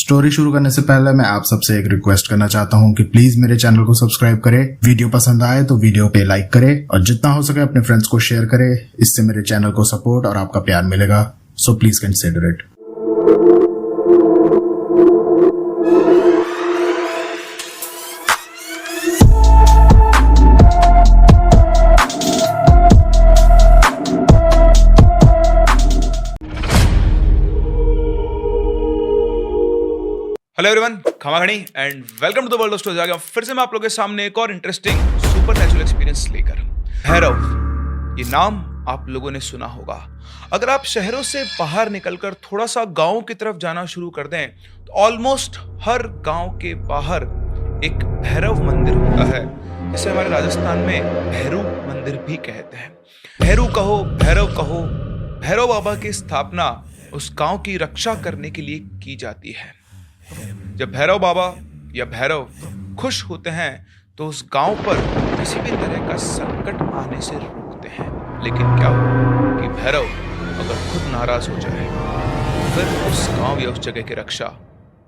Story शुरू करने से पहले मैं आप सबसे एक रिक्वेस्ट करना चाहता हूँ कि प्लीज मेरे चैनल को सब्सक्राइब करें, वीडियो पसंद आए तो वीडियो पे लाइक करें और जितना हो सके अपने फ्रेंड्स को शेयर करें। इससे मेरे चैनल को सपोर्ट और आपका प्यार मिलेगा, so please consider it. Hello everyone, खमाखणी and welcome to the world of stories. आ गया फिर से मैं आप लोगों के सामने एक और इंटरेस्टिंग सुपर नेचुरल एक्सपीरियंस लेकर। भैरव, ये नाम आप लोगों ने सुना होगा। अगर आप शहरों से बाहर निकलकर थोड़ा सा गांव की तरफ जाना शुरू कर दें तो ऑलमोस्ट हर गांव के बाहर एक भैरव मंदिर होता है, जिसे हमारे राजस्थान में भैरू मंदिर भी कहते हैं। भैरू कहो, भैरव कहो, भैरव बाबा की स्थापना उस गांव की रक्षा करने के लिए की जाती है। जब भैरव बाबा या भैरव खुश होते हैं तो उस गांव पर किसी भी तरह का संकट आने से रोकते हैं। लेकिन क्या हो कि भैरव अगर खुद नाराज हो जाए फिर उस गांव या उस जगह की रक्षा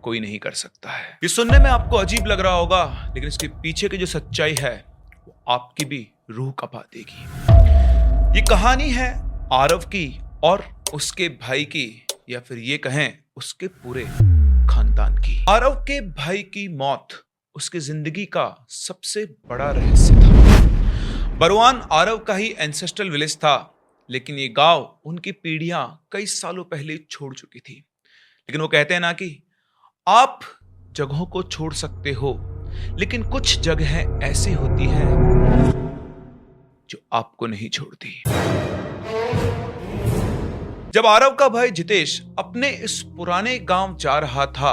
कोई नहीं कर सकता है। ये सुनने में आपको अजीब लग रहा होगा, लेकिन इसके पीछे की जो सच्चाई है वो आपकी भी रूह कपा देगी। ये कहानी है आरव की और उसके भाई की, या फिर ये कहें उसके पूरे खानदान की। आरव के भाई की मौत उसकी जिंदगी का सबसे बड़ा रहस्य था। बरवान आरव का ही एंसेस्ट्रल विलेज था, लेकिन ये गांव उनकी पीढ़ियां कई सालों पहले छोड़ चुकी थी। लेकिन वो कहते हैं ना कि आप जगहों को छोड़ सकते हो, लेकिन कुछ जगहें ऐसी होती हैं जो आपको नहीं छोड़ती। जब आरव का भाई जितेश अपने इस पुराने गांव जा रहा था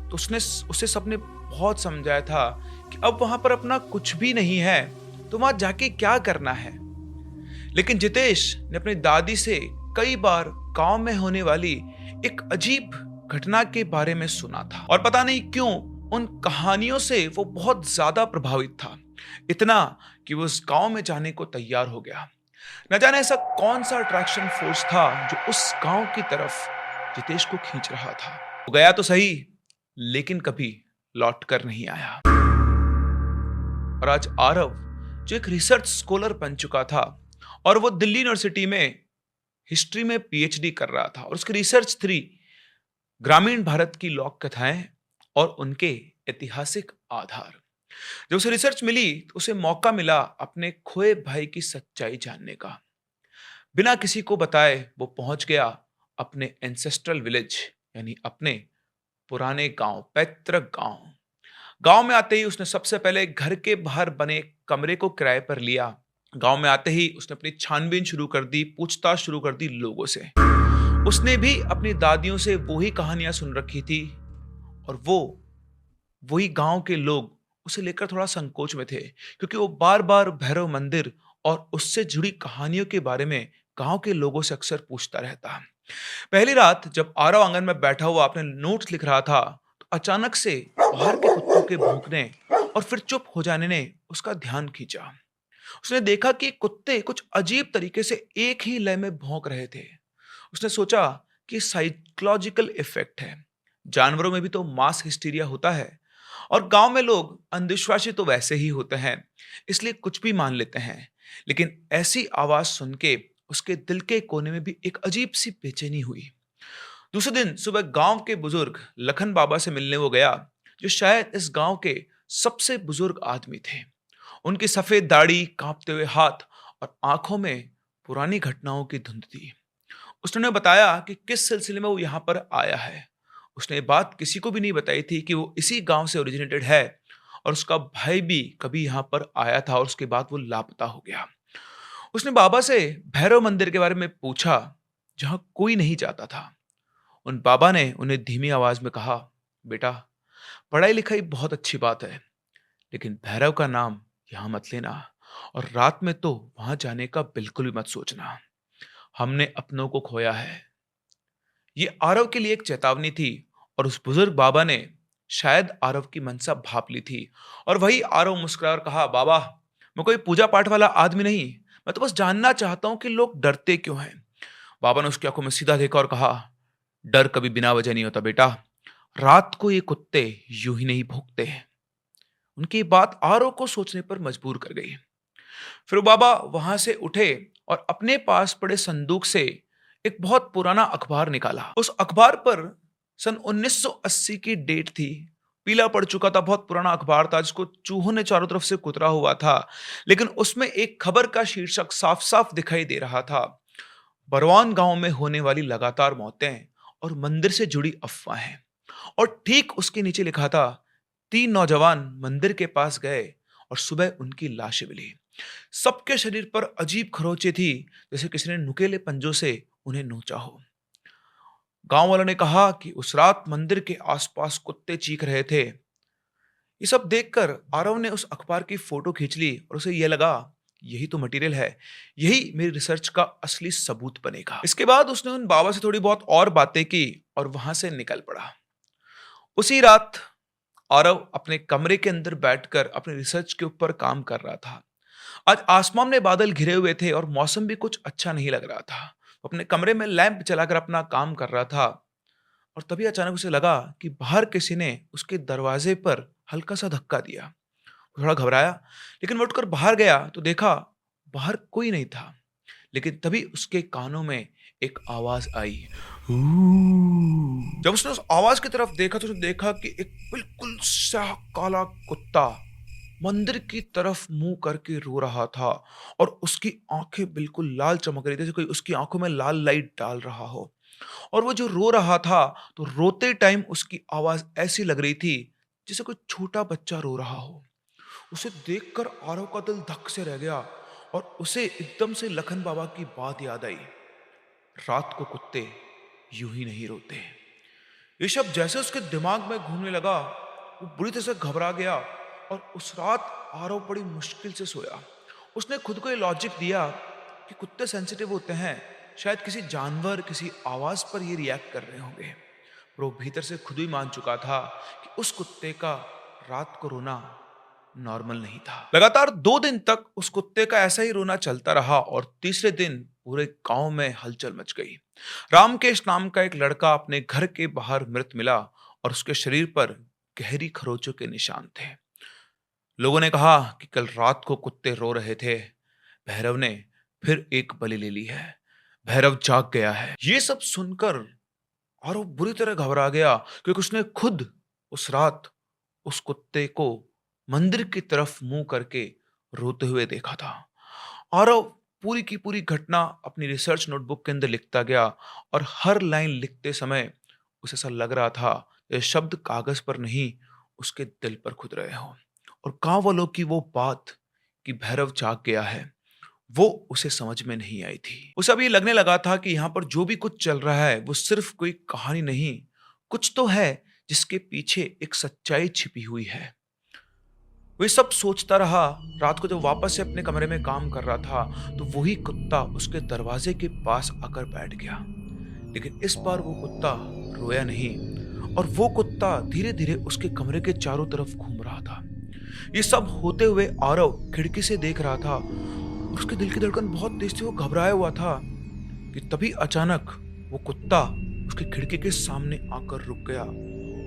तो उसने उसे सबने बहुत समझाया था कि अब वहां पर अपना कुछ भी नहीं है तो वहां जाके क्या करना है। लेकिन जितेश ने अपनी दादी से कई बार गांव में होने वाली एक अजीब घटना के बारे में सुना था, और पता नहीं क्यों उन कहानियों से वो बहुत ज्यादा प्रभावित था, इतना कि वो उस गांव में जाने को तैयार हो गया। न जाने ऐसा कौन सा अट्रैक्शन फोर्स था जो उस गांव की तरफ जितेश को खींच रहा था। वो गया तो सही, लेकिन कभी लौट कर नहीं आया। और आज आरव जो एक रिसर्च स्कॉलर बन चुका था और वो दिल्ली यूनिवर्सिटी में हिस्ट्री में पीएचडी कर रहा था, और उसकी रिसर्च थी ग्रामीण भारत की लोक कथाएं और उनके ऐतिहासिक आधार। जब उसे रिसर्च मिली तो उसे मौका मिला अपने खोए भाई की सच्चाई जानने का। बिना किसी को बताए वो पहुंच गया अपने एंसेस्ट्रल विलेज, यानी अपने पुराने गांव, पैतृक गांव में आते ही उसने सबसे पहले घर के बाहर बने कमरे को किराए पर लिया। गांव में आते ही उसने अपनी छानबीन शुरू कर दी, पूछताछ शुरू कर दी लोगों से। उसने भी अपनी दादियों से वही कहानियां सुन रखी थी, और वही गांव के लोग उसे लेकर थोड़ा संकोच में थे, क्योंकि वो बार बार भैरव मंदिर और उससे जुड़ी कहानियों के बारे में गांव के लोगों से अक्सर पूछता रहता। पहली रात जब आरव आंगन में बैठा हुआ अपने नोट्स लिख रहा था तो अचानक से बाहर के कुत्तों के भौंकने और फिर चुप हो जाने ने उसका ध्यान खींचा। उसने देखा कि कुत्ते कुछ अजीब तरीके से एक ही लय में भौंक रहे थे। उसने सोचा कि साइकोलॉजिकल इफेक्ट है, जानवरों में भी तो मास हिस्टीरिया होता है, और गांव में लोग अंधविश्वासी तो वैसे ही होते हैं, इसलिए कुछ भी मान लेते हैं। लेकिन ऐसी आवाज सुन के उसके दिल के कोने में भी एक अजीब सी बेचैनी हुई। दूसरे दिन सुबह गांव के बुजुर्ग लखन बाबा से मिलने वो गया, जो शायद इस गांव के सबसे बुजुर्ग आदमी थे। उनकी सफेद दाढ़ी, कांपते हुए हाथ और आंखों में पुरानी घटनाओं की धुंध थी। उसने बताया कि किस सिलसिले में वो यहाँ पर आया है। उसने बात किसी को भी नहीं बताई थी कि वो इसी गांव से ओरिजिनेटेड है, और उसका भाई भी कभी यहाँ पर आया था और उसके बाद वो लापता हो गया। उसने बाबा से भैरव मंदिर के बारे में पूछा, जहां कोई नहीं जाता था। उन बाबा ने उन्हें धीमी आवाज में कहा, बेटा, पढ़ाई लिखाई बहुत अच्छी बात है, लेकिन भैरव का नाम यहां मत लेना, और रात में तो वहां जाने का बिल्कुल भी मत सोचना। हमने अपनों को खोया है। ये आरव के लिए एक चेतावनी थी, और उस बुजुर्ग बाबा ने शायद आरव की मनसा भाप ली थी। और वही आरव मुस्कुराकर कहा, बाबा, मैं कोई पूजा पाठ वाला आदमी नहीं, मैं तो बस जानना चाहता हूं कि लोग डरते क्यों हैं। बाबा ने उसकी आंखों में सीधा देखा और कहा, डर कभी बिना वजह नहीं होता बेटा, रात को ये कुत्ते यूं ही नहीं भौंकते हैं। उनकी बात आरव को सोचने पर मजबूर कर गई। फिर वो बाबा वहां से उठे और अपने पास पड़े संदूक से एक बहुत पुराना अखबार निकाला। उस अखबार पर सन 1980 की डेट थी। पीला पड़ चुका था, बहुत पुराना अखबार था जिसको चूहों ने चारों तरफ से कुतरा हुआ था। लेकिन उसमें एक खबर का शीर्षक साफ साफ दिखाई दे रहा था, बरवान गांव में होने वाली लगातार मौतें और मंदिर से जुड़ी अफवाहें। और ठीक उसके नीचे लिखा था, 3 नौजवान मंदिर के पास गए और सुबह उनकी लाशें मिली। सबके शरीर पर अजीब खरोंचें थी, जैसे किसी ने नुकीले पंजों से उन्हें नोचा हो। गांव वालों ने कहा कि उस रात मंदिर के आसपास कुत्ते चीख रहे थे। ये सब देखकर आरव ने उस अखबार की फोटो खींच ली और उसे यह लगा, यही तो मटेरियल है, यही मेरी रिसर्च का असली सबूत बनेगा। इसके बाद उसने उन बाबा से थोड़ी बहुत और बातें की और वहां से निकल पड़ा। उसी रात आरव अपने कमरे के अंदर बैठकर अपने रिसर्च के ऊपर काम कर रहा था। आज आसमान में बादल घिरे हुए थे और मौसम भी कुछ अच्छा नहीं लग रहा था। वो अपने कमरे में लैंप चलाकर अपना काम कर रहा था और तभी अचानक उसे लगा कि बाहर किसी ने उसके दरवाजे पर हल्का सा धक्का दिया। वो थोड़ा घबराया, लेकिन वो उठकर बाहर गया तो देखा बाहर कोई नहीं था। लेकिन तभी उसके कानों में एक आवाज आई। जब उसने उस आवाज की तरफ देखा तो उसने देखा कि एक बिल्कुल स्याह काला कुत्ता मंदिर की तरफ मुंह करके रो रहा था और उसकी आंखें बिल्कुल लाल चमक रही थी, जैसे कोई उसकी आंखों में लाल लाइट डाल रहा हो। और वो जो रो रहा था तो रोते टाइम उसकी आवाज ऐसी लग रही थी जैसे कोई छोटा बच्चा रो रहा हो। उसे देखकर आरव का दिल धक से रह गया और उसे एकदम से लखन बाबा की बात याद आई, रात को कुत्ते यूं ही नहीं रोते। ये शब्द जैसे उसके दिमाग में घूमने लगा, वो बुरी तरह से घबरा गया और उस रात आरव बड़ी मुश्किल से सोया। उसने खुद को ये लॉजिक दिया कि कुत्ते सेंसिटिव होते हैं, शायद किसी जानवर, किसी आवाज पर ये रिएक्ट कर रहे होंगे। पर वो भीतर से खुद ही मान चुका था कि उस कुत्ते का रात को रोना नॉर्मल नहीं था। लगातार 2 दिन तक उस कुत्ते का ऐसा ही रोना चलता रहा और तीसरे दिन पूरे गांव में हलचल मच गई। रामकेश नाम का एक लड़का अपने घर के बाहर मृत मिला और उसके शरीर पर गहरी खरोंचों के निशान थे। लोगों ने कहा कि कल रात को कुत्ते रो रहे थे, भैरव ने फिर एक बलि ले ली है, भैरव जाग गया है। ये सब सुनकर और वो बुरी तरह घबरा गया, क्योंकि उसने खुद उस रात उस कुत्ते को मंदिर की तरफ मुंह करके रोते हुए देखा था। आरव पूरी की पूरी घटना अपनी रिसर्च नोटबुक के अंदर लिखता गया और हर लाइन लिखते समय उसे ऐसा लग रहा था ये शब्द कागज पर नहीं, उसके दिल पर खुद रहे हों। और गांव वालों की वो बात कि भैरव जाग गया है, वो उसे समझ में नहीं आई थी। उसे अब ये लगने लगा था कि यहाँ पर जो भी कुछ चल रहा है वो सिर्फ कोई कहानी नहीं, कुछ तो है जिसके पीछे एक सच्चाई छिपी हुई है। वो ये सब सोचता रहा। रात को जब वापस से अपने कमरे में काम कर रहा था तो वही कुत्ता उसके दरवाजे के पास आकर बैठ गया। लेकिन इस बार वो कुत्ता रोया नहीं और वो कुत्ता धीरे धीरे उसके कमरे के चारों तरफ घूम रहा था। ये सब होते हुए आरव खिड़की से देख रहा था और उसके दिल की धड़कन बहुत तेज थी, वो घबराया हुआ था कि तभी अचानक वो कुत्ता उसकी खिड़की के सामने आकर रुक गया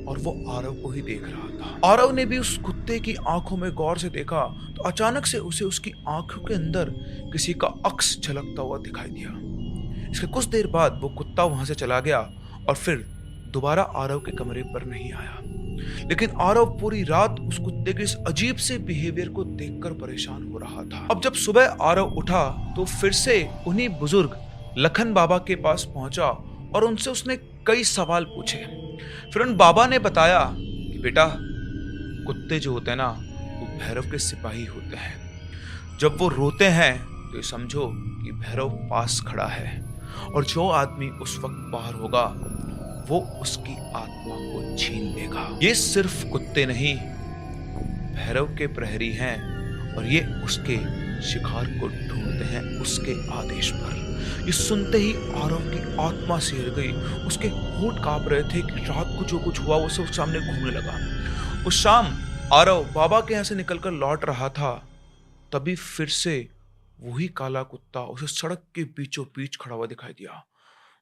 और वो आरव को ही देख रहा था। आरव ने भी उस कुत्ते की आंखों में गौर से देखा तो अचानक से उसे उसकी आंखों के अंदर किसी का अक्स झलकता हुआ दिखाई दिया। इसके कुछ देर बाद वो कुत्ता वहां से चला गया और फिर दोबारा आरव के कमरे पर नहीं आया। लेकिन आरव पूरी रात उस कुत्ते के इस अजीब से बिहेवियर को देखकर परेशान हो रहा था। अब जब सुबह आरव उठा तो फिर से उन्हीं बुजुर्ग लखन बाबा के पास पहुंचा और उनसे उसने कई सवाल पूछे। फिर उन बाबा ने बताया कि बेटा, कुत्ते जो होते हैं ना, वो भैरव के सिपाही होते हैं। जब वो रोते हैं तो ये समझो कि भैरव पास खड़ा है और जो आदमी उस वक्त बाहर होगा वो उसकी आत्मा को छीन लेगा। ये सिर्फ कुत्ते नहीं, भैरव के प्रहरी हैं और ये उसके शिकार को ढूंढते हैं उसके आदेश पर। ये सुनते ही आरव की आत्मा सिहर गई। उसके होंठ कांप रहे थे कि रात को जो कुछ हुआ वो सब सामने घूमने लगा। उस शाम आरव बाबा के यहाँ से निकलकर लौट रहा था, तभी फिर से वही काला कुत्ता उसे सड़क के बीचों बीच खड़ा हुआ दिखाई दिया।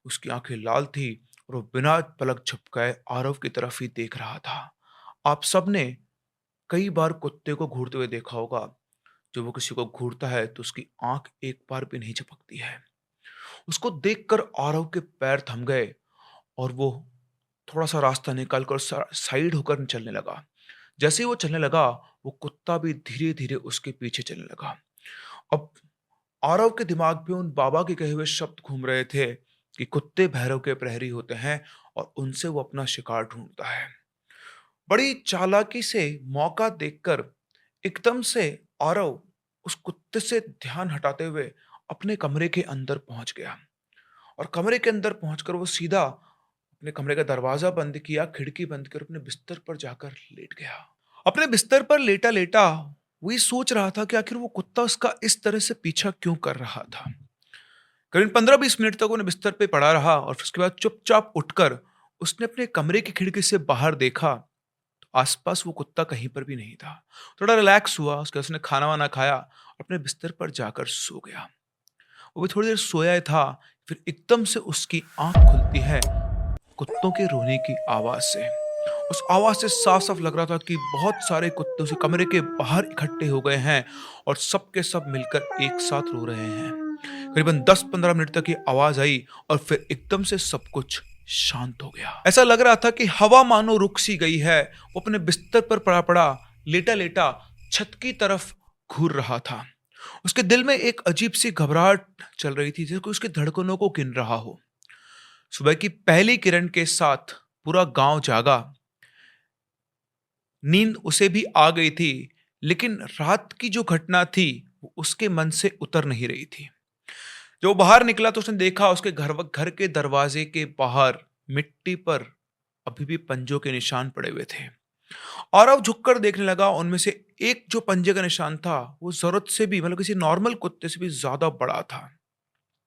उसकी आंखें लाल थी और वो बिना पलक झपकाए आरव की तरफ ही देख रहा था। आप सबने कई बार कुत्ते को घूरते हुए देखा होगा। जब वो किसी को घूरता है तो उसकी आंख एक बार भी नहीं झपकती है। उसको देखकर आरव के पैर थम गए और वो थोड़ा सा रास्ता निकाल कर साइड होकर चलने लगा। जैसे ही वो चलने लगा, वो कुत्ता भी धीरे धीरे उसके पीछे चलने लगा। अब आरव के दिमाग में उन बाबा के कहे हुए शब्द घूम रहे थे कि कुत्ते भैरव के प्रहरी होते हैं और उनसे वो अपना शिकार ढूंढता है। बड़ी चालाकी से मौका देखकर एकदम से आरव उस कुत्ते से ध्यान हटाते हुए अपने कमरे के अंदर पहुंच गया और कमरे के अंदर पहुंचकर वो सीधा अपने कमरे का दरवाजा बंद किया, खिड़की बंद कर अपने बिस्तर पर जाकर लेट गया। अपने बिस्तर पर लेटा लेटा वही सोच रहा था कि आखिर वो कुत्ता उसका इस तरह से पीछा क्यों कर रहा था। करीब 15-20 मिनट तक उन्हें बिस्तर पे पड़ा रहा और फिर उसके बाद चुपचाप उठकर उसने अपने कमरे की खिड़की से बाहर देखा तो आसपास वो कुत्ता कहीं पर भी नहीं था। थोड़ा रिलैक्स हुआ, उसके बाद उसने खाना वाना खाया, अपने बिस्तर पर जाकर सो गया। वो भी थोड़ी देर सोया ही था, फिर एकदम से उसकी आंख खुलती है कुत्तों के रोने की आवाज से। उस आवाज से साफ साफ लग रहा था कि बहुत सारे कुत्ते उस कमरे के बाहर इकट्ठे हो गए हैं और सब के सब मिलकर एक साथ रो रहे हैं। करीबन 10-15 मिनट तक ये आवाज आई और फिर एकदम से सब कुछ शांत हो गया। ऐसा लग रहा था कि हवा मानो रुक सी गई है। वो अपने बिस्तर पर पड़ा पड़ा लेटा लेटा छत की तरफ घूर रहा था। उसके दिल में एक अजीब सी घबराहट चल रही थी, जैसे कोई उसके धड़कनों को गिन रहा हो। सुबह की पहली किरण के साथ पूरा गांव जागा। नींद उसे भी आ गई थी, लेकिन रात की जो घटना थी वो उसके मन से उतर नहीं रही थी। जब वो बाहर निकला तो उसने देखा उसके घर के दरवाजे के बाहर मिट्टी पर अभी भी पंजों के निशान पड़े हुए थे। और अब झुककर देखने लगा, उनमें से एक जो पंजे का निशान था वो जरूरत से भी, मतलब किसी नॉर्मल कुत्ते से भी ज्यादा बड़ा था।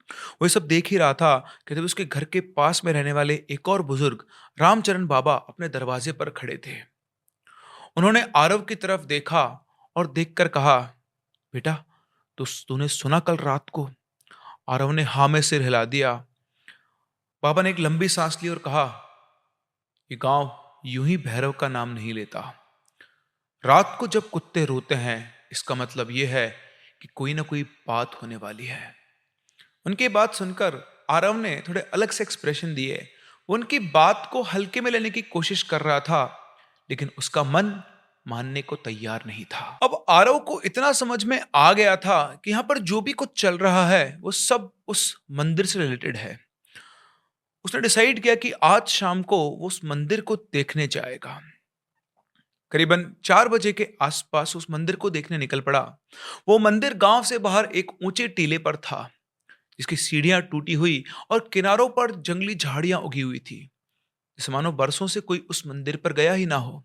वो ये सब देख ही रहा था कि तभी उसके घर के पास में रहने वाले एक और बुजुर्ग रामचरण बाबा अपने दरवाजे पर खड़े थे। उन्होंने आरव की तरफ देखा और देखकर कहा, बेटा तूने सुना कल रात को? आरव ने हाँ में सिर हिला दिया। बाबा ने एक लंबी सांस ली और कहा, ये गांव यूं ही भैरव का नाम नहीं लेता। रात को जब कुत्ते रोते हैं इसका मतलब यह है कि कोई ना कोई बात होने वाली है। उनकी बात सुनकर आरव ने थोड़े अलग से एक्सप्रेशन दिए। वो उनकी बात को हल्के में लेने की कोशिश कर रहा था, लेकिन उसका मन मानने को तैयार नहीं था। अब आरव को इतना समझ में आ गया था कि यहाँ पर जो भी कुछ चल रहा है वो सब उस मंदिर से रिलेटेड है। उसने डिसाइड किया कि आज शाम को वो उस मंदिर को देखने जाएगा। करीबन 4 बजे के आसपास उस मंदिर को देखने निकल पड़ा। वो मंदिर गांव से बाहर एक ऊंचे टीले पर था, जिसकी सीढ़ियां टूटी हुई और किनारों पर जंगली झाड़ियां उगी हुई थी, जैसे मानो बरसों से कोई उस मंदिर पर गया ही ना हो।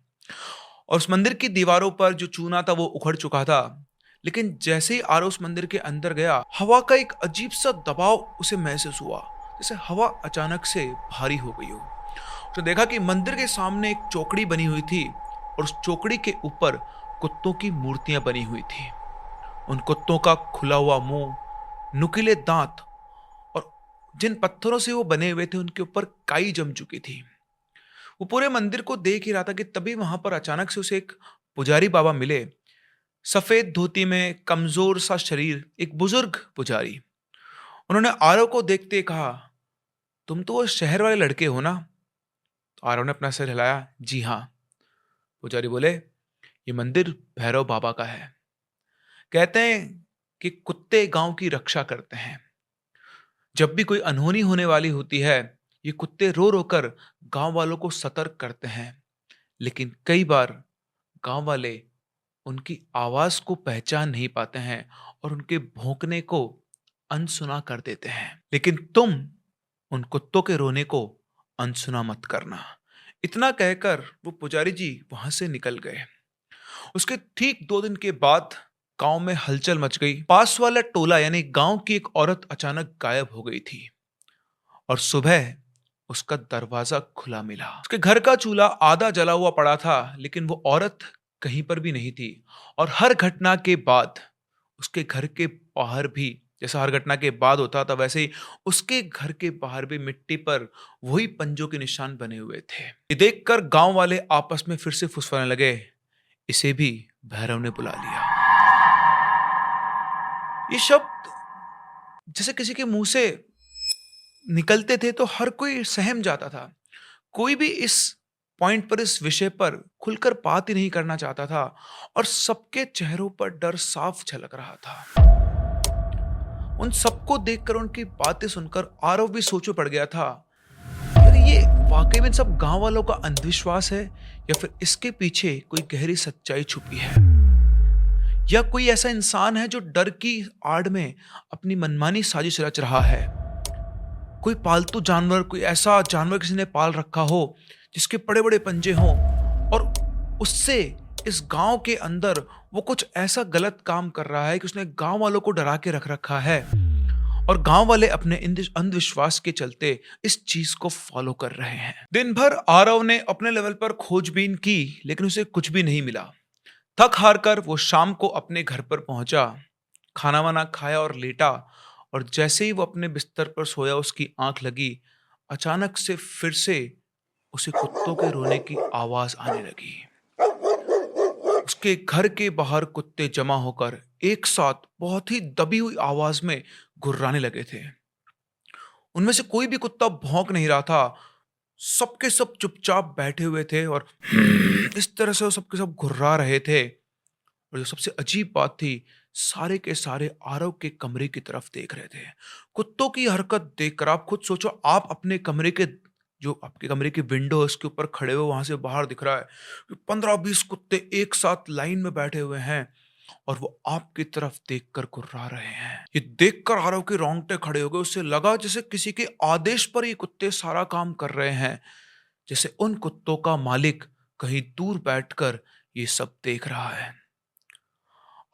और उस मंदिर की दीवारों पर जो चूना था वो उखड़ चुका था। लेकिन जैसे ही आरव उस मंदिर के अंदर गया, हवा का एक अजीब सा दबाव उसे महसूस हुआ, जैसे हवा अचानक से भारी हो गई हो। तो देखा कि मंदिर के सामने एक चौकड़ी बनी हुई थी और उस चौकड़ी के ऊपर कुत्तों की मूर्तियां बनी हुई थी। उन कुत्तों का खुला हुआ मुंह, नुकीले दांत और जिन पत्थरों से वो बने हुए थे उनके ऊपर काई जम चुकी थी। वो पूरे मंदिर को देख ही रहा था कि तभी वहां पर अचानक से उसे एक पुजारी बाबा मिले। सफेद धोती में, कमजोर सा शरीर, एक बुजुर्ग पुजारी। उन्होंने आरव को देखते कहा, तुम तो वो शहर वाले लड़के हो ना? तो आरव ने अपना सिर हिलाया, जी हाँ। पुजारी बोले, ये मंदिर भैरव बाबा का है। कहते हैं कि कुत्ते गांव की रक्षा करते हैं। जब भी कोई अनहोनी होने वाली होती है, ये कुत्ते रो रो कर गांव वालों को सतर्क करते हैं। लेकिन कई बार गांव वाले उनकी आवाज को पहचान नहीं पाते हैं और उनके भौंकने को अनसुना कर देते हैं। लेकिन तुम उन कुत्तों के रोने को अनसुना मत करना। इतना कहकर वो पुजारी जी वहां से निकल गए। उसके ठीक 2 दिन के बाद गांव में हलचल मच गई। पास वाला टोला यानी गांव की एक औरत अचानक गायब हो गई थी और सुबह उसका दरवाजा खुला मिला। उसके घर का चूल्हा आधा जला हुआ पड़ा था, लेकिन वो औरत कहीं पर भी नहीं थी। और हर घटना के बाद उसके घर के बाहर भी जैसा हर घटना के बाद होता था वैसे ही उसके घर के बाहर भी मिट्टी पर वही पंजों के निशान बने हुए थे। ये देखकर गांव वाले आपस में फिर से फुसफाने लगे, इसे भी भैरव ने बुला लिया। ये शब्द जैसे किसी के मुंह से निकलते थे तो हर कोई सहम जाता था। कोई भी इस पॉइंट पर, इस विषय पर खुलकर बात ही नहीं करना चाहता था और सबके चेहरों पर डर साफ झलक रहा था। उन सबको देखकर, उनकी बातें सुनकर आरव भी सोचो पड़ गया था, अरे ये वाकई में सब गांव वालों का अंधविश्वास है या फिर इसके पीछे कोई गहरी सच्चाई छुपी है, या कोई ऐसा इंसान है जो डर की आड़ में अपनी मनमानी साजिश रच रहा है। कोई पालतू जानवर, कोई ऐसा जानवर किसी ने पाल रखा हो जिसके बड़े बड़े पंजे हों और उससे इस गांव के अंदर वो कुछ ऐसा गलत काम कर रहा है कि उसने गांव वालों को डरा के रख रखा है और गांव वाले अपने अंधविश्वास के चलते इस चीज को फॉलो कर रहे हैं। दिन भर आरव ने अपने लेवल पर खोजबीन की लेकिन उसे कुछ भी नहीं मिला। थक हार कर वो शाम को अपने घर पर पहुंचा, खाना वाना खाया और लेटा, और जैसे ही वो अपने बिस्तर पर सोया उसकी आंख लगी, अचानक से फिर से उसे कुत्तों के रोने की आवाज आने लगी। उसके घर के बाहर कुत्ते जमा होकर एक साथ बहुत ही दबी हुई आवाज में गुर्राने लगे थे। उनमें से कोई भी कुत्ता भौंक नहीं रहा था, सबके सब चुपचाप बैठे हुए थे और इस तरह से वो सबके सब घुर्रा रहे थे। और जो सबसे अजीब बात थी, सारे के सारे आरव के कमरे की तरफ देख रहे थे। कुत्तों की हरकत देखकर आप खुद सोचो, आप अपने कमरे के, जो आपके कमरे की विंडो है उसके ऊपर खड़े हो, वहां से बाहर दिख रहा है कि 15-20 कुत्ते एक साथ लाइन में बैठे हुए हैं और वो आपकी तरफ देखकर गुर्रा रहे हैं। ये देखकर आरव के रोंगटे खड़े हो गए। उसे लगा जैसे किसी के आदेश पर ये कुत्ते सारा काम कर रहे हैं, जैसे उन कुत्तों का मालिक कहीं दूर बैठकर ये सब देख रहा है।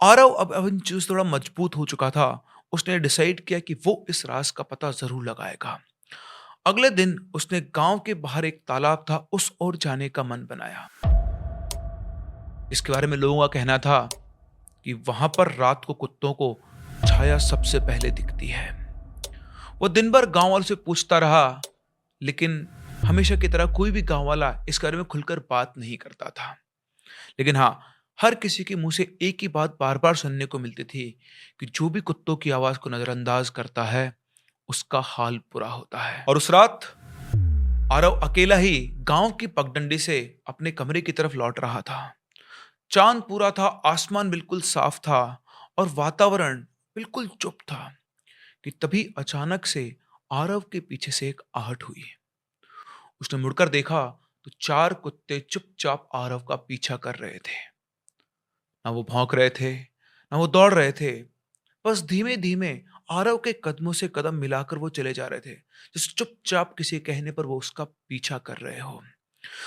आरव अब इन चीज थोड़ा मजबूत हो चुका था। उसने डिसाइड किया कि वो इस राज का पता जरूर लगाएगा। अगले दिन उसने गांव के बाहर एक तालाब था, उस ओर जाने का मन बनाया। इसके बारे में लोगों का कहना था कि वहां पर रात को कुत्तों को छाया सबसे पहले दिखती है। वो दिन भर गांव वालों से पूछता रहा, लेकिन हमेशा की तरह कोई भी गांव वाला इस बारे में खुलकर बात नहीं करता था। लेकिन हाँ, हर किसी के मुंह से एक ही बात बार बार सुनने को मिलती थी कि जो भी कुत्तों की आवाज को नजरअंदाज करता है उसका हाल बुरा होता है। और उस रात आरव अकेला ही गांव की पगडंडी से अपने कमरे की तरफ लौट रहा था। चांद पूरा था, आसमान बिल्कुल साफ था और वातावरण बिल्कुल चुप था कि तभी अचानक से आरव के पीछे से एक आहट हुई। उसने मुड़कर देखा तो 4 कुत्ते चुपचाप आरव का पीछा कर रहे थे। ना वो भौंक रहे थे, ना वो दौड़ रहे थे, बस धीमे धीमे आरव के कदमों से कदम मिलाकर वो चले जा रहे थे, जैसे चुपचाप किसी कहने पर वो उसका पीछा कर रहे हो।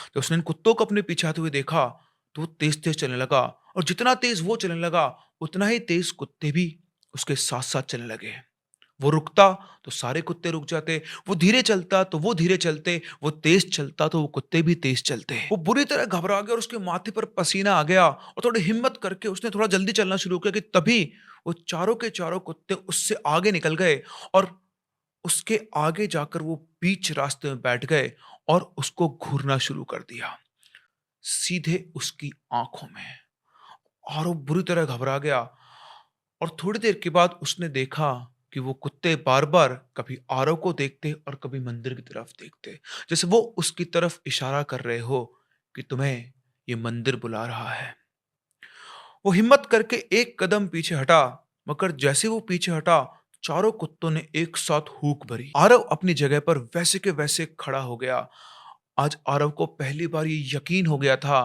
जब उसने इन कुत्तों को अपने पीछे आते हुए देखा तो वो तेज तेज चलने लगा, और जितना तेज वो चलने लगा उतना ही तेज कुत्ते भी उसके साथ साथ चलने लगे। वो रुकता तो सारे कुत्ते रुक जाते, वो धीरे चलता तो वो धीरे चलते, वो तेज चलता तो वो कुत्ते भी तेज चलते। वो बुरी तरह घबरा गया और उसके माथे पर पसीना आ गया और थोड़ी हिम्मत करके उसने थोड़ा जल्दी चलना शुरू किया कि तभी वो चारों के चारों कुत्ते उससे आगे निकल गए और उसके आगे जाकर वो बीच रास्ते में बैठ गए और उसको घूरना शुरू कर दिया, सीधे उसकी आंखों में। और वो बुरी तरह घबरा गया और थोड़ी देर के बाद उसने देखा कि वो कुत्ते बार बार कभी आरव को देखते और कभी मंदिर की तरफ देखते, जैसे वो उसकी तरफ इशारा कर रहे हो कि तुम्हें ये मंदिर बुला रहा है। वो हिम्मत करके एक कदम पीछे हटा, मगर जैसे वो पीछे हटा चारों कुत्तों ने एक साथ हूक भरी। आरव अपनी जगह पर वैसे के वैसे खड़ा हो गया। आज आरव को पहली बार ये यकीन हो गया था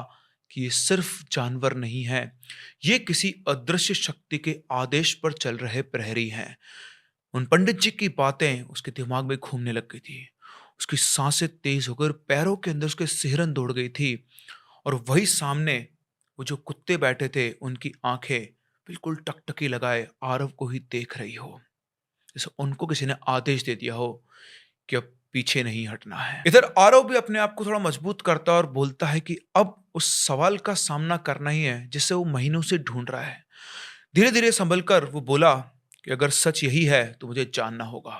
कि ये सिर्फ जानवर नहीं है, ये किसी अदृश्य शक्ति के आदेश पर चल रहे प्रहरी हैं। उन पंडित जी की बातें उसके दिमाग में घूमने लग गई थी। उसकी सांसें तेज होकर पैरों के अंदर उसके सिहरन दौड़ गई थी और वही सामने वो जो कुत्ते बैठे थे उनकी आंखें बिल्कुल टकटकी लगाए आरव को ही देख रही हो, जैसे उनको किसी ने आदेश दे दिया हो कि अब पीछे नहीं हटना है। इधर आरव भी अपने आप को थोड़ा मजबूत करता और बोलता है कि अब उस सवाल का सामना करना ही है जिसे वो महीनों से ढूंढ रहा है। धीरे धीरे संभल कर वो बोला कि अगर सच यही है तो मुझे जानना होगा।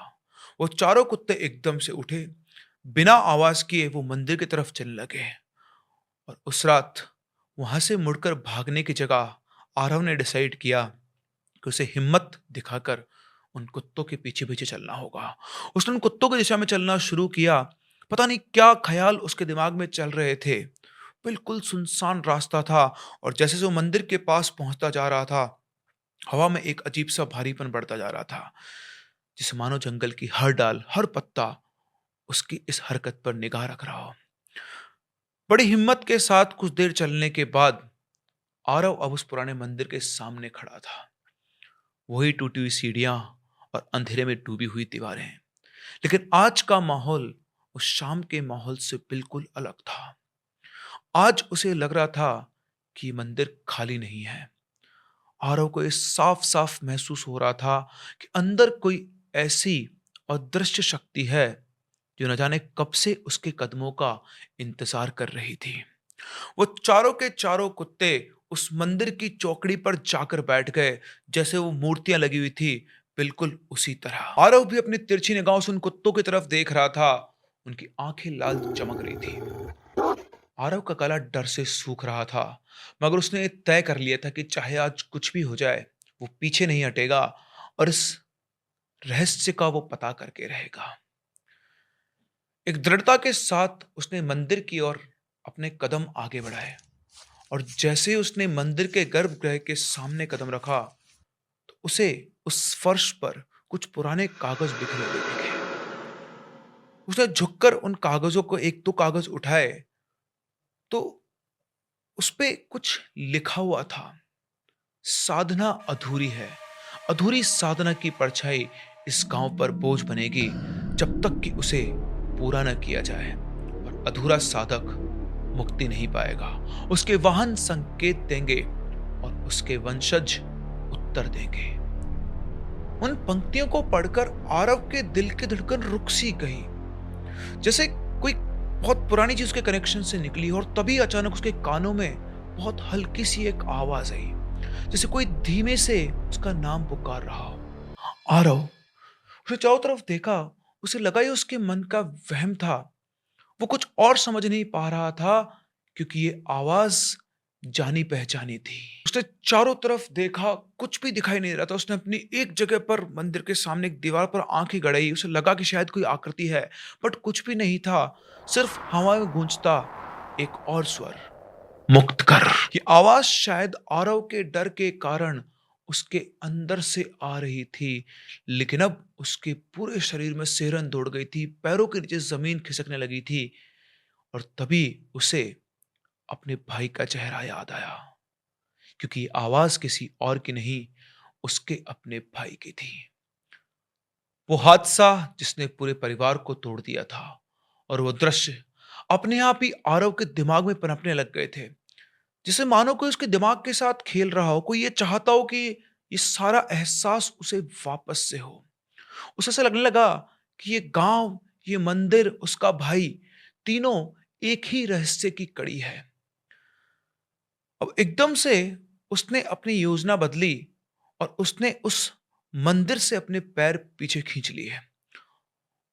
वो चारों कुत्ते एकदम से उठे, बिना आवाज किए वो मंदिर की तरफ चलने लगे। और उस रात वहां से मुड़कर भागने की जगह आरव ने डिसाइड किया कि उसे हिम्मत दिखाकर उन कुत्तों के पीछे पीछे चलना होगा। उसने उन कुत्तों की दिशा में चलना शुरू किया। पता नहीं क्या ख्याल उसके दिमाग में चल रहे थे। बिल्कुल सुनसान रास्ता था और जैसे से वो मंदिर के पास पहुंचता जा रहा था, हवा में एक अजीब सा भारीपन बढ़ता जा रहा था, जिसे मानो जंगल की हर डाल, हर पत्ता उसकी इस हरकत पर निगाह रख रहा हो। बड़ी हिम्मत के साथ कुछ देर चलने के बाद आरव अब उस पुराने मंदिर के सामने खड़ा था। वही टूटी हुई सीढ़ियां और अंधेरे में डूबी हुई दीवारें। लेकिन आज का माहौल उस शाम के माहौल से बिल्कुल अलग था। आज उसे लग रहा था कि ये मंदिर खाली नहीं है। आरव को ये साफ साफ महसूस हो रहा था कि अंदर कोई ऐसी अदृश्य शक्ति है जो न जाने कब से उसके कदमों का इंतजार कर रही थी। वो चारों के चारों कुत्ते उस मंदिर की चौकड़ी पर जाकर बैठ गए, जैसे वो मूर्तियां लगी हुई थी, बिल्कुल उसी तरह। आरव भी अपनी तिरछी निगाहों से उन कुत्तों की तरफ देख रहा था। उनकी आंखें लाल चमक रही थी। आरव का गला डर से सूख रहा था, मगर उसने तय कर लिया था कि चाहे आज कुछ भी हो जाए, वो पीछे नहीं हटेगा और इस रहस्य का वो पता करके रहेगा। एक दृढ़ता के साथ उसने मंदिर की ओर अपने कदम आगे बढ़ाए और जैसे ही उसने मंदिर के गर्भगृह के सामने कदम रखा, तो उसे उस फर्श पर कुछ पुराने कागज बिखरे हुए दिखे। उसने झुककर उन कागजों को एक दो कागज उठाए, तो उस पे कुछ लिखा हुआ था, साधना अधूरी है। अधूरी साधना की परछाई इस गांव पर बोझ बनेगी जब तक कि उसे पूरा न किया जाए, और अधूरा साधक मुक्ति नहीं पाएगा। उसके वाहन संकेत देंगे और उसके वंशज उत्तर देंगे। उन पंक्तियों को पढ़कर आरव के दिल की धड़कन रुक सी गई, जैसे कोई बहुत पुरानी चीज के कनेक्शन से निकली। और तभी अचानक उसके कानों में बहुत हल्की सी एक आवाज आई, जैसे कोई धीमे से उसका नाम पुकार रहा हो। आरव उसने चारों तरफ देखा। उसे लगा ये उसके मन का वहम था। वो कुछ और समझ नहीं पा रहा था, क्योंकि ये आवाज जानी पहचानी थी। उसने चारों तरफ देखा, कुछ भी दिखाई नहीं दे रहा था। उसने अपनी एक जगह पर मंदिर के सामने एक दीवार पर आंखें गड़ाई। उसे लगा कि शायद कोई आकृति है, बट कुछ भी नहीं था। सिर्फ हवा में गूंजता एक और स्वर, मुक्त कर। ये आवाज शायद आरव के डर के कारण उसके अंदर से आ रही थी, लेकिन अब उसके पूरे शरीर में सिहरन दौड़ गई थी, पैरों के नीचे जमीन खिसकने लगी थी। और तभी उसे अपने भाई का चेहरा याद आया, क्योंकि आवाज किसी और की नहीं, उसके अपने भाई की थी। वो हादसा जिसने पूरे परिवार को तोड़ दिया था, और वो दृश्य अपने आप ही आरव के दिमाग में पनपने लग गए थे, जिसे मानो कोई उसके दिमाग के साथ खेल रहा हो। कोई ये चाहता हो कि ये सारा एहसास उसे वापस से हो। उसे ऐसा लगने लगा कि ये गांव, ये मंदिर, उसका भाई, तीनों एक ही रहस्य की कड़ी है। अब एकदम से उसने अपनी योजना बदली और उसने उस मंदिर से अपने पैर पीछे खींच लिए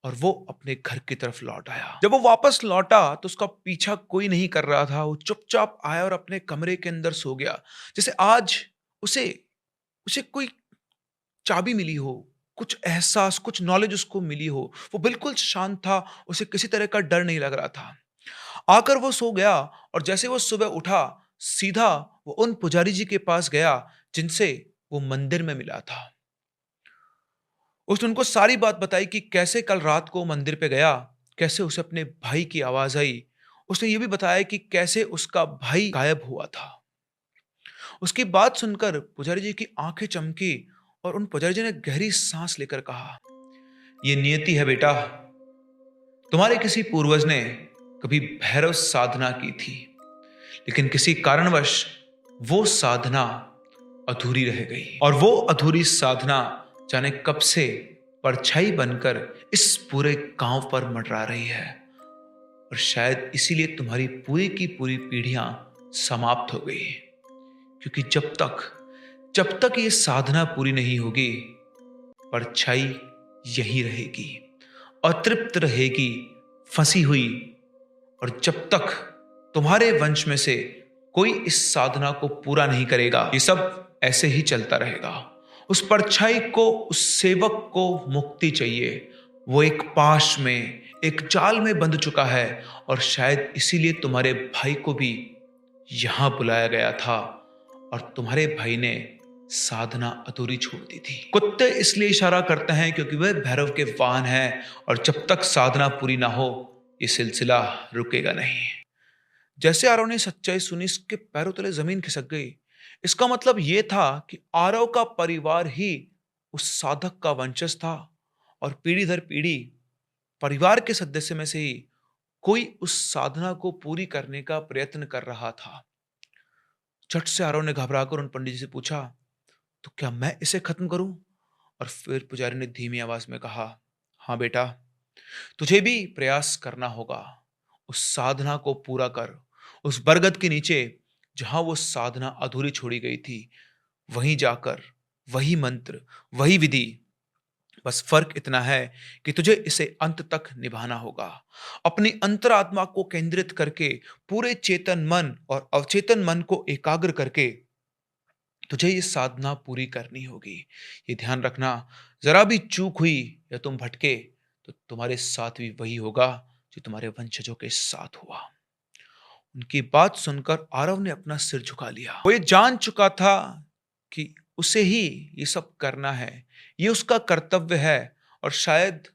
और वो अपने घर की तरफ लौट आया। जब वो वापस लौटा तो उसका पीछा कोई नहीं कर रहा था। वो चुपचाप आया और अपने कमरे के अंदर सो गया, जैसे आज उसे उसे कोई चाबी मिली हो, कुछ एहसास, कुछ नॉलेज उसको मिली हो। वो बिल्कुल शांत था, उसे किसी तरह का डर नहीं लग रहा था। आकर वो सो गया और जैसे वो सुबह उठा, सीधा वो उन पुजारी जी के पास गया जिनसे वो मंदिर में मिला था। उसने उनको सारी बात बताई कि कैसे कल रात को मंदिर पे गया, कैसे उसे अपने भाई की आवाज आई। उसने ये भी बताया कि कैसे उसका भाई गायब हुआ था। उसकी बात सुनकर पुजारी जी की आंखें चमकी और उन पुजारी जी ने गहरी सांस लेकर कहा, ये नियति है बेटा। तुम्हारे किसी पूर्वज ने कभी भैरव साधना की थी, लेकिन किसी कारणवश वो साधना अधूरी रह गई, और वो अधूरी साधना जाने कब से परछाई बनकर इस पूरे गांव पर मंडरा रही है। और शायद इसीलिए तुम्हारी पूरी की पूरी पीढ़ियां समाप्त हो गई, क्योंकि जब तक ये साधना पूरी नहीं होगी, परछाई यही रहेगी, अतृप्त रहेगी, फंसी हुई। और जब तक तुम्हारे वंश में से कोई इस साधना को पूरा नहीं करेगा, ये सब ऐसे ही चलता रहेगा। उस परछाई को, उस सेवक को मुक्ति चाहिए। वो एक पाश में, एक जाल में बंध चुका है, और शायद इसीलिए तुम्हारे भाई को भी यहां बुलाया गया था, और तुम्हारे भाई ने साधना अधूरी छोड़ दी थी। कुत्ते इसलिए इशारा करते हैं क्योंकि वह भैरव के वाहन हैं, और जब तक साधना पूरी ना हो ये सिलसिला रुकेगा नहीं। जैसे आरव ने सच्चाई सुनी, इसके पैरों तले जमीन खिसक गई। इसका मतलब यह था कि आरव का परिवार ही उस साधक का वंशज था, और पीढ़ी दर पीढ़ी परिवार के सदस्य में से ही कोई उस साधना को पूरी करने का प्रयत्न कर रहा था। झट से आरव ने घबराकर उन पंडित जी से पूछा, तो क्या मैं इसे खत्म करूं? और फिर पुजारी ने धीमी आवाज में कहा, हाँ बेटा, तुझे भी प्रयास करना होगा। उस साधना को पूरा कर। उस बरगद के नीचे जहां वो साधना अधूरी छोड़ी गई थी, वहीं जाकर वही मंत्र, वही विधि, बस फर्क इतना है कि तुझे इसे अंत तक निभाना होगा। अपनी अंतरात्मा को केंद्रित करके, पूरे चेतन मन और अवचेतन मन को एकाग्र करके तुझे ये साधना पूरी करनी होगी। ये ध्यान रखना, जरा भी चूक हुई या तुम भटके तो तुम्हारे साथ भी वही होगा जो तुम्हारे वंशजों के साथ हुआ। उनकी बात सुनकर आरव ने अपना सिर झुका लिया। वो ये जान चुका था कि उसे ही ये सब करना है, ये उसका कर्तव्य है, और शायद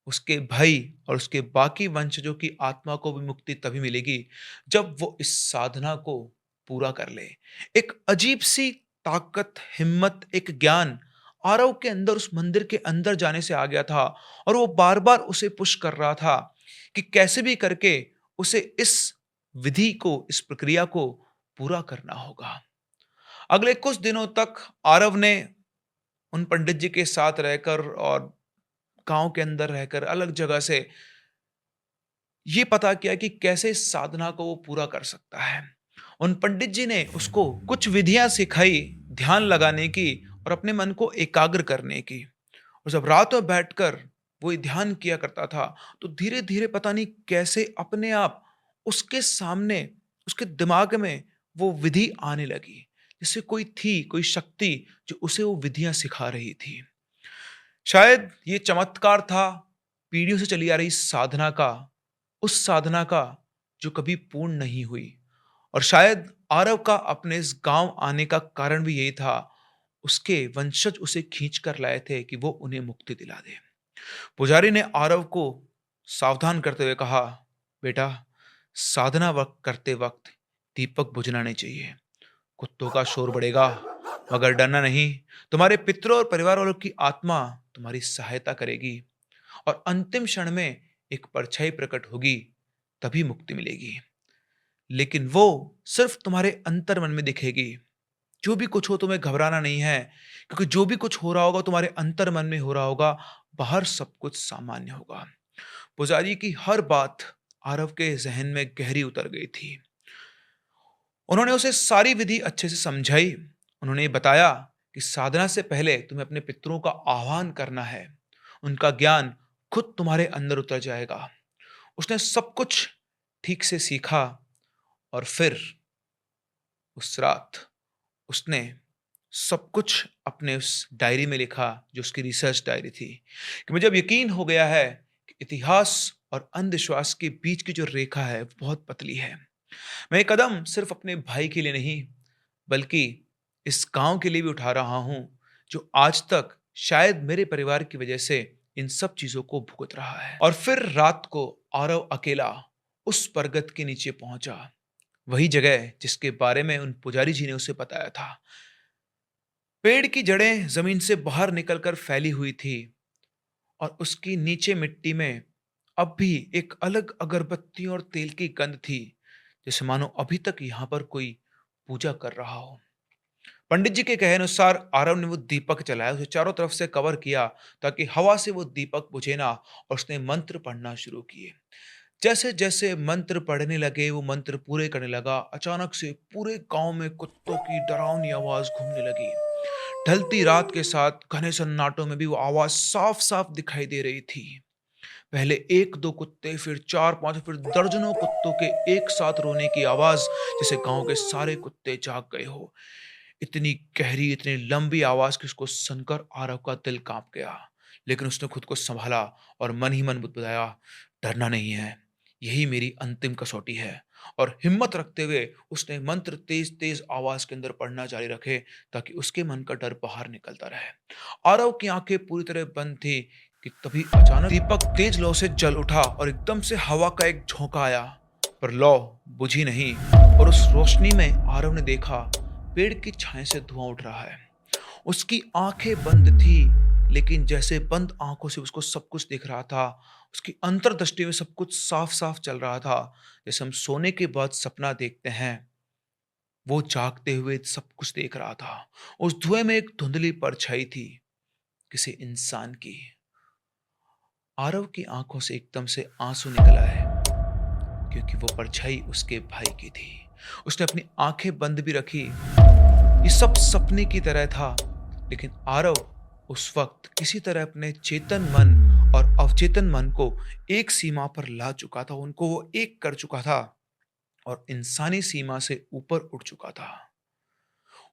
उसके भाई और उसके बाकी वंशजों की आत्मा को भी मुक्ति तभी मिलेगी जब वो इस साधना को पूरा कर ले। एक अजीब सी ताकत, हिम्मत, एक ज्ञान आरव के अंदर, उस मंदिर के अंदर जाने से आ गया था, और वो बार बार उसे पुश कर रहा था कि कैसे भी करके उसे इस विधि को, इस प्रक्रिया को पूरा करना होगा। अगले कुछ दिनों तक आरव ने उन पंडित जी के साथ रहकर और गांव के अंदर रहकर अलग जगह से ये पता किया कि कैसे इस साधना को वो पूरा कर सकता है। उन पंडित जी ने उसको कुछ विधियां सिखाई ध्यान लगाने की और अपने मन को एकाग्र करने की। और जब रात में बैठकर वो ये ध्यान किया करता था, तो धीरे धीरे पता नहीं कैसे अपने आप उसके सामने, उसके दिमाग में वो विधि आने लगी, जैसे कोई थी, कोई शक्ति जो उसे वो विधियां सिखा रही थी। शायद ये चमत्कार था पीढ़ियों से चली आ रही साधना का, उस साधना का जो कभी पूर्ण नहीं हुई। और शायद आरव का अपने इस गांव आने का कारण भी यही था, उसके वंशज उसे खींच कर लाए थे कि वो उन्हें मुक्ति दिला दे। पुजारी ने आरव को सावधान करते हुए कहा, बेटा, साधना वक्त करते वक्त दीपक बुझना नहीं चाहिए। कुत्तों का शोर बढ़ेगा मगर डरना नहीं। तुम्हारे पितरों और परिवार वालों की आत्मा तुम्हारी सहायता करेगी, और अंतिम क्षण में एक परछाई प्रकट होगी, तभी मुक्ति मिलेगी। लेकिन वो सिर्फ तुम्हारे अंतर मन में दिखेगी। जो भी कुछ हो, तुम्हें घबराना नहीं है, क्योंकि जो भी कुछ हो रहा होगा तुम्हारे अंतर मन में हो रहा होगा, बाहर सब कुछ सामान्य होगा। पुजारी की हर बात आरव के जहन में गहरी उतर गई थी। उन्होंने उसे सारी विधि अच्छे से समझाई। उन्होंने बताया कि साधना से पहले तुम्हें अपने पितरों का आह्वान करना है, उनका ज्ञान खुद तुम्हारे अंदर उतर जाएगा। उसने सब कुछ ठीक से सीखा, और फिर उस रात उसने सब कुछ अपने उस डायरी में लिखा, जो उसकी रिसर्च डायरी थी, कि मुझे अब यकीन हो गया है कि इतिहास और अंधविश्वास के बीच की जो रेखा है वो बहुत पतली है। मैं ये कदम सिर्फ अपने भाई के लिए नहीं, बल्कि इस गांव के लिए भी उठा रहा हूं, जो आज तक शायद मेरे परिवार की वजह से इन सब चीजों को भुगत रहा है। और फिर रात को आरव अकेला उस बरगद के नीचे पहुंचा, वही जगह जिसके बारे में उन पुजारी जी ने उसे बताया था। पेड़ की जड़ें जमीन से बाहर निकलकर फैली हुई थी, और उसकी नीचे मिट्टी में अब भी एक अलग अगरबत्ती और तेल की गंध थी, जैसे मानो अभी तक यहां पर कोई पूजा कर रहा हो। पंडित जी के कहे अनुसार आरव ने वो दीपक जलाया, उसे चारों तरफ से कवर किया ताकि हवा से वो दीपक बुझे ना, और उसने मंत्र पढ़ना शुरू किए। जैसे जैसे मंत्र पढ़ने लगे, वो मंत्र पूरे करने लगा, अचानक से पूरे गांव में कुत्तों की डरावनी आवाज घूमने लगी। ढलती रात के साथ घने सन्नाटों में भी वो आवाज साफ साफ दिखाई दे रही थी। पहले एक दो कुत्ते, फिर चार पांच, फिर दर्जनों कुत्तों के एक साथ रोने की आवाज, जैसे गांव के सारे कुत्ते जाग गए हो। इतनी गहरी, इतनी लंबी आवाज कि उसको सुनकर आरव का दिल कांप गया। लेकिन उसने खुद को संभाला और मन ही मन बुदबुदाया, डरना नहीं है, यही मेरी अंतिम कसौटी है। और हिम्मत रखते हुए उसने मंत्र तेज तेज आवाज के अंदर पढ़ना जारी रखे, ताकि उसके मन का डर बाहर निकलता रहे। आरव की आंखें पूरी तरह बंद थी कि तभी अचानक दीपक तेज लौ से जल उठा और एकदम से हवा का एक झोंका आया, पर लौ बुझी नहीं। और उस रोशनी में आरव ने देखा पेड़ की छाया से धुआं उठ रहा है। उसकी आंखें बंद थी, लेकिन जैसे बंद आंखों से उसको सब कुछ दिख रहा था। उसकी अंतर्दृष्टि में सब कुछ साफ साफ चल रहा था, जैसे हम सोने के बाद सपना देखते हैं। वो जागते हुए सब कुछ देख रहा था। उस धुएं में एक धुंधली परछाई थी, किसी इंसान की। आरव की आंखों से एकदम से आंसू निकल आए, क्योंकि वो परछाई उसके भाई की थी। उसने अपनी आंखें बंद भी रखी। ये सब सपने की तरह था, लेकिन आरव उस वक्त किसी तरह अपने चेतन मन और अवचेतन मन को एक सीमा पर ला चुका था। उनको वो एक कर चुका था और इंसानी सीमा से ऊपर उठ चुका था।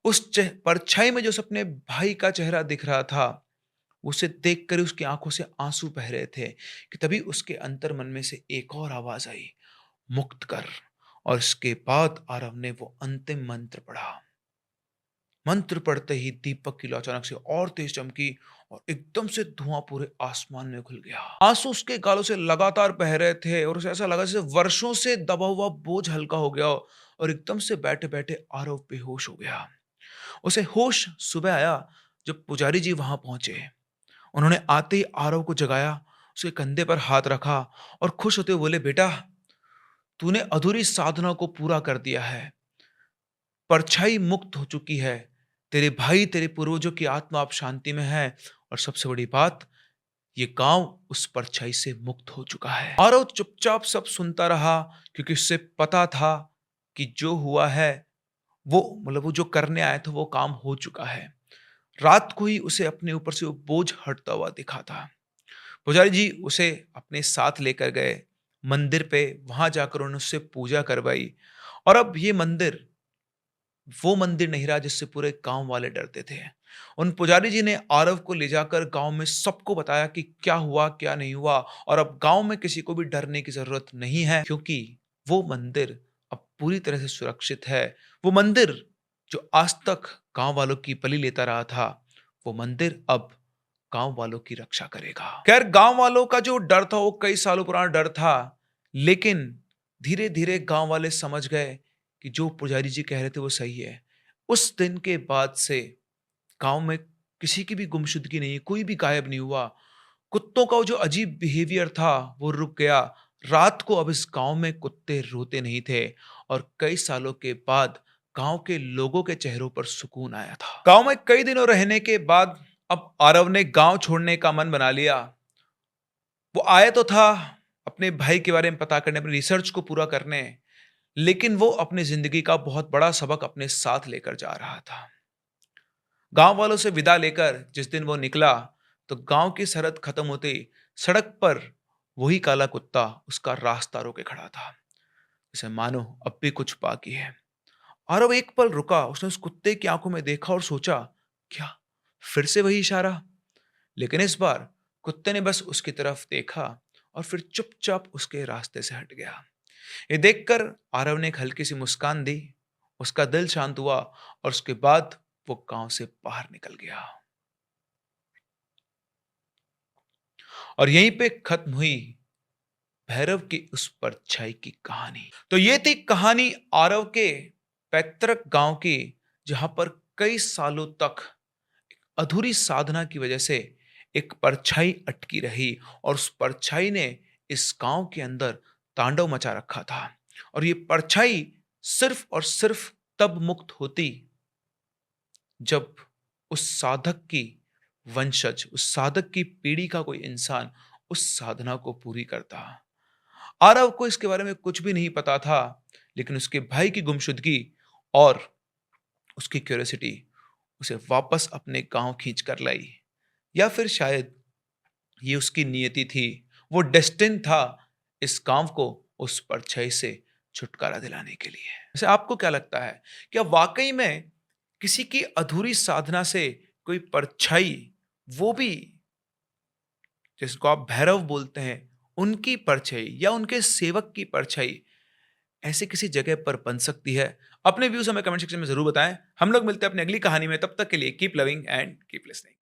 उस परछाई में जो अपने भाई का चेहरा दिख रहा था, उसे देखकर उसकी आंखों से आंसू बह रहे थे कि तभी उसके अंतर मन में से एक और आवाज आई, मुक्त कर। और इसके बाद आरव ने वो अंतिम मंत्र पढ़ा। मंत्र पढ़ते ही दीपक की लौ अचानक से और तेज चमकी और एकदम से धुआं पूरे आसमान में घुल गया। आंसू उसके गालों से लगातार बह रहे थे और उसे ऐसा लगा जैसे वर्षों से दबा हुआ बोझ हल्का हो गया हो। और एकदम से बैठे बैठे आरव बेहोश हो गया। उसे होश सुबह आया जब पुजारी जी वहां पहुंचे। उन्होंने आते ही आरव को जगाया, उसके कंधे पर हाथ रखा और खुश होते हुए बोले, बेटा तूने अधूरी साधना को पूरा कर दिया है, परछाई मुक्त हो चुकी है, तेरे भाई तेरे पूर्वजों की आत्मा अब शांति में है, और सबसे बड़ी बात, ये गांव उस परछाई से मुक्त हो चुका है। आरव चुपचाप सब सुनता रहा, क्योंकि उससे पता था कि जो हुआ है वो जो करने आया था वो काम हो चुका है। रात को ही उसे अपने ऊपर से वो बोझ हटता हुआ दिखा था। पुजारी जी उसे अपने साथ लेकर गए मंदिर पे। वहां जाकर उन्होंने उससे पूजा करवाई। और अब ये मंदिर वो मंदिर नहीं रहा जिससे पूरे गांव वाले डरते थे। उन पुजारी जी ने आरव को ले जाकर गांव में सबको बताया कि क्या हुआ क्या नहीं हुआ, और अब गांव में किसी को भी डरने की जरूरत नहीं है, क्योंकि वो मंदिर अब पूरी तरह से सुरक्षित है। वो मंदिर जो आज तक गांव वालों की बलि लेता रहा था, वो मंदिर अब गांव वालों की रक्षा करेगा। खैर, गांव वालों का जो डर था वो कई सालों पुराना डर था, लेकिन धीरे धीरे गांव वाले समझ गए कि जो पुजारी जी कह रहे थे वो सही है। उस दिन के बाद से गांव में किसी की भी गुमशुदगी नहीं, कोई भी गायब नहीं हुआ। कुत्तों का वो जो अजीब बिहेवियर था वो रुक गया। रात को अब इस गांव में कुत्ते रोते नहीं थे, और कई सालों के बाद गांव के लोगों के चेहरों पर सुकून आया था। गांव में कई दिनों रहने के बाद अब आरव ने गांव छोड़ने का मन बना लिया। वो आया तो था अपने भाई के बारे में पता करने, अपनी रिसर्च को पूरा करने, लेकिन वो अपनी जिंदगी का बहुत बड़ा सबक अपने साथ लेकर जा रहा था। गांव वालों से विदा लेकर जिस दिन वो निकला, तो गांव की सरहद खत्म होते ही सड़क पर वही काला कुत्ता उसका रास्ता रोके खड़ा था, जैसे मानो अब भी कुछ बाकी है। आरव एक पल रुका, उसने उस कुत्ते की आंखों में देखा और सोचा, क्या फिर से वही इशारा? लेकिन इस बार कुत्ते ने बस उसकी तरफ देखा और फिर चुपचाप उसके रास्ते से हट गया। ये देखकर आरव ने एक हल्की सी मुस्कान दी, उसका दिल शांत हुआ, और उसके बाद वो गांव से बाहर निकल गया। और यहीं पे खत्म हुई भैरव की उस परछाई की कहानी। तो ये थी कहानी आरव के पैतृक गांव की, जहां पर कई सालों तक अधूरी साधना की वजह से एक परछाई अटकी रही, और उस परछाई ने इस गांव के अंदर तांडव मचा रखा था। और ये परछाई सिर्फ और सिर्फ तब मुक्त होती जब उस साधक की वंशज, उस साधक की पीढ़ी का कोई इंसान उस साधना को पूरी करता। आरव को इसके बारे में कुछ भी नहीं पता था, लेकिन उसके भाई की गुमशुदगी और उसकी क्यूरियोसिटी उसे वापस अपने गांव खींच कर लाई, या फिर शायद ये उसकी नियति थी, वो डेस्टिन था इस गांव को उस परछाई से छुटकारा दिलाने के लिए। वैसे आपको क्या लगता है, क्या वाकई में किसी की अधूरी साधना से कोई परछाई, वो भी जिसको आप भैरव बोलते हैं, उनकी परछाई या उनके सेवक की परछाई ऐसे किसी जगह पर बन सकती है? अपने व्यूज हमें कमेंट सेक्शन में जरूर बताएं। हम लोग मिलते हैं अपनी अगली कहानी में, तब तक के लिए keep loving and keep listening.